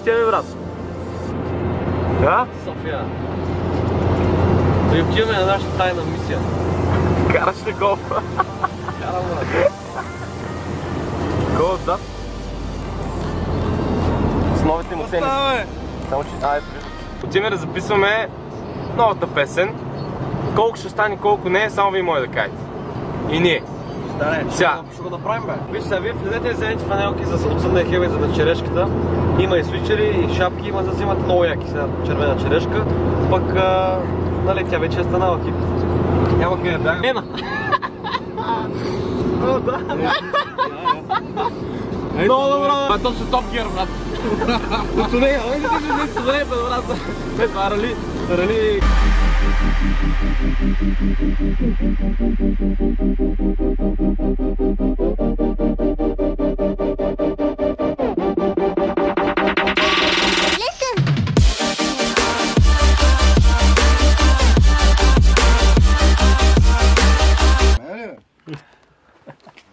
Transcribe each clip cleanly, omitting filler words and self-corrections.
отиваме, брат? Да? София. Да отиваме на нашата тайна мисия. Караш ли голф? Карам, брат. Гол отзад? С новите му тенис. Само че... Отиваме да записваме новата песен. Колко ще стане, колко не, само вие може да кажете. И ние. Сега. Ще го направим, бе. Виж сега, вие влезете и вземете фанелки за отсъдна хева и за на черешката. Има и свичери, и шапки, има за взимат много яки. Сега червена черешка. Пък, нали, тя вече е станала хип. Няма къде бягам. Ена! О, да! Много добро! Това е точно Топ Гир, брат. Отсудея, отсудея, брат. Това рали.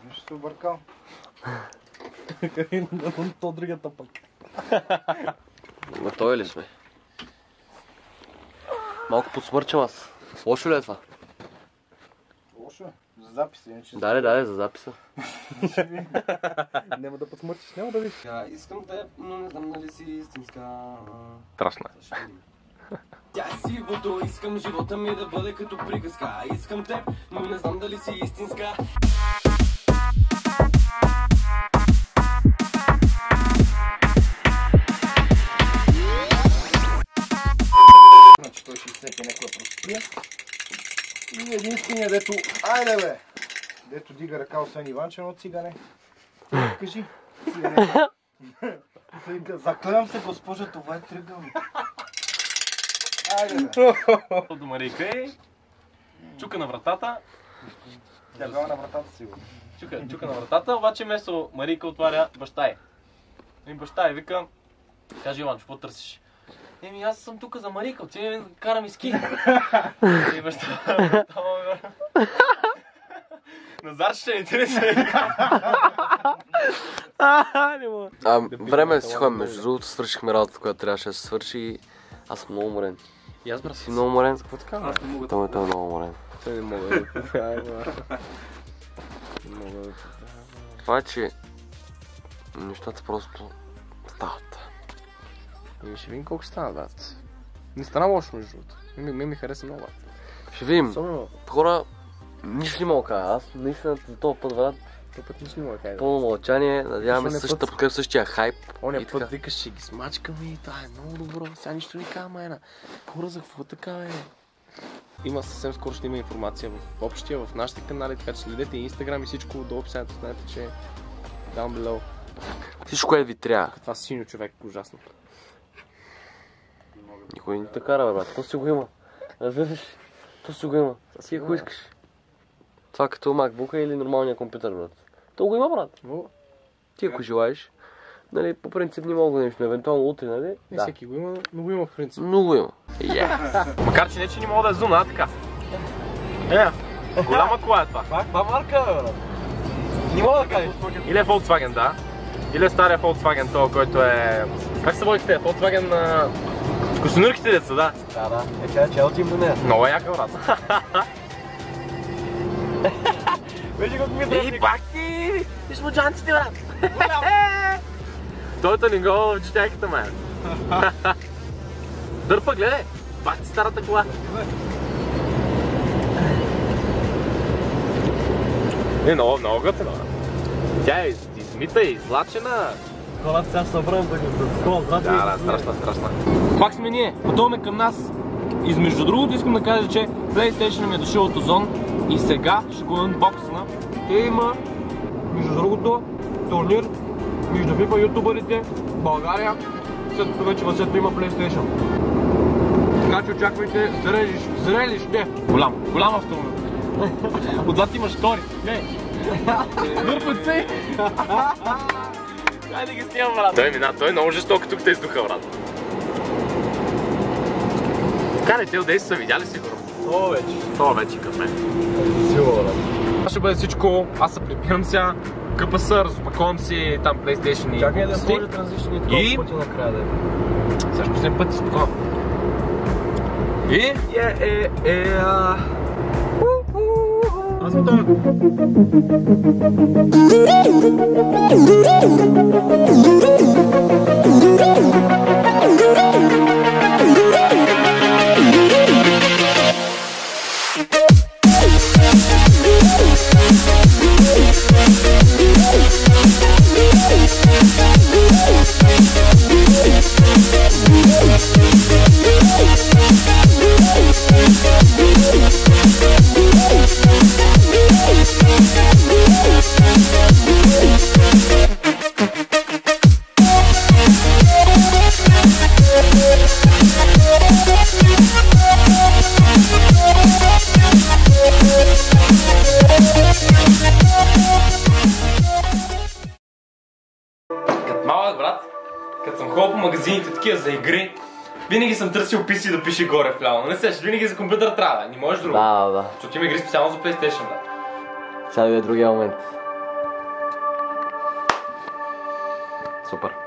Нещо объркал. То другата пък. Готови ли сме? Малко подсмърчам аз. Лошо ли е това? Лошо е. За записа, иначе... Да, за записа. Няма да подсмърчиш, няма да видиш. Искам те, но не знам нали си истинска... Страшна. Тя е сивото, искам живота ми да бъде като приказка. Искам теб, но не знам дали си истинска. Значи той ще изцепи някоя простия. И единствения, дето... Айде бе! Дето дига ръка, освен Иванче, но цигане. Кажи. Цигане. Заклевам се, госпожа, това е тръгълник. Айде бе! До Марийка е. Чука на вратата. Тя била на вратата сигурно. Чука на вратата, обаче вместо Марийка отваря баща й. И баща й вика, каже Иванчо, какво търсиш? Еми аз съм тук за Марийка, отиваме да карам ски. И баща Назар ще е интересен. Време е да си ходим, между другото свършихме работата, която трябваше да се свърши и аз съм много уморен. И аз брат Си много уморен? какво така? Аз не мога. Той е много уморен. Той не мога да Това е, че нещата просто стават. Еми ще видим колко стана, брат. Не стана лошо между другото. Ми хареса много. Ще видим. Особено... Хора, нищо не мога да кажа. Аз наистина за този път, брат, този път нищо не мога да кажа. пълно мълчание, надяваме се същата подкрепа, същия хайп. Оня път викаш, че ги смачкаме и това е много добро. Сега нищо не казва, майна. Хора, за какво така е? Има съвсем скоро ще има информация в общия, в нашите канали, така че следете и Instagram и всичко до описанието, знаете, че down below. Всичко, което ви трябва. Това синьо човек, ужасно. Никой не те кара, брат. То си го има. Разбираш? То си го има. Ти ако искаш. Това като MacBook или нормалния компютър, брат. То го има, брат. Ти ако желаеш. Нали, по принцип не мога да нещо, евентуално утре, нали? Не всеки го има, но го има в принцип. Но го има. Макар че не, че не мога да е зуна, така. Голяма кола е това. Каква марка, бе? Не мога да кажеш. Или е Volkswagen, да. Или е стария Volkswagen, това, който е... Как се водите те? Volkswagen на... Костенурките деца, да. Да. Е, че отим до нея. Много е яка, брат. Вижи колко ми е дръпник. Пак ти! Виж му джанците, брат. Тойто не го в читайката, май. Дърпа, гледай. Пак ти старата кола. Много готина. Тя е измита и излачена. Колата сега се обърнем да такова здрати. Да, страшна. Пак сме ние. Пътуваме към нас. Измежду другото искам да кажа, че PlayStation ми е дошъл от Озон и сега ще го анбоксна. Те има, между другото, турнир между FIFA ютубърите в България, след като вече въсето има PlayStation. Така че очаквайте зрелище. Голям автомобил. Отзад имаш втори. Дърпат се! Хайде ги снимам, брат. Той е много жесток тук те издуха, брат. Карай, те отдей са видяли сигурно. Това вече като мен. Сигурно, брат. Това ще бъде всичко. Аз се прибирам сега. КПС, разопаковам си там PlayStation и... Чакай да сложи транзишни И- пъти накрая да е. Сега ще пуснем пъти, спокойно. И... Аз съм Томе. Малък брат, като съм ходил по магазините такива за игри, винаги съм търсил PC да пише горе в ляво. Не сеш, винаги за компютър трябва, не можеш друго. Да. Защото има игри специално за PlayStation, брат. Сега да е другия момент. Супер.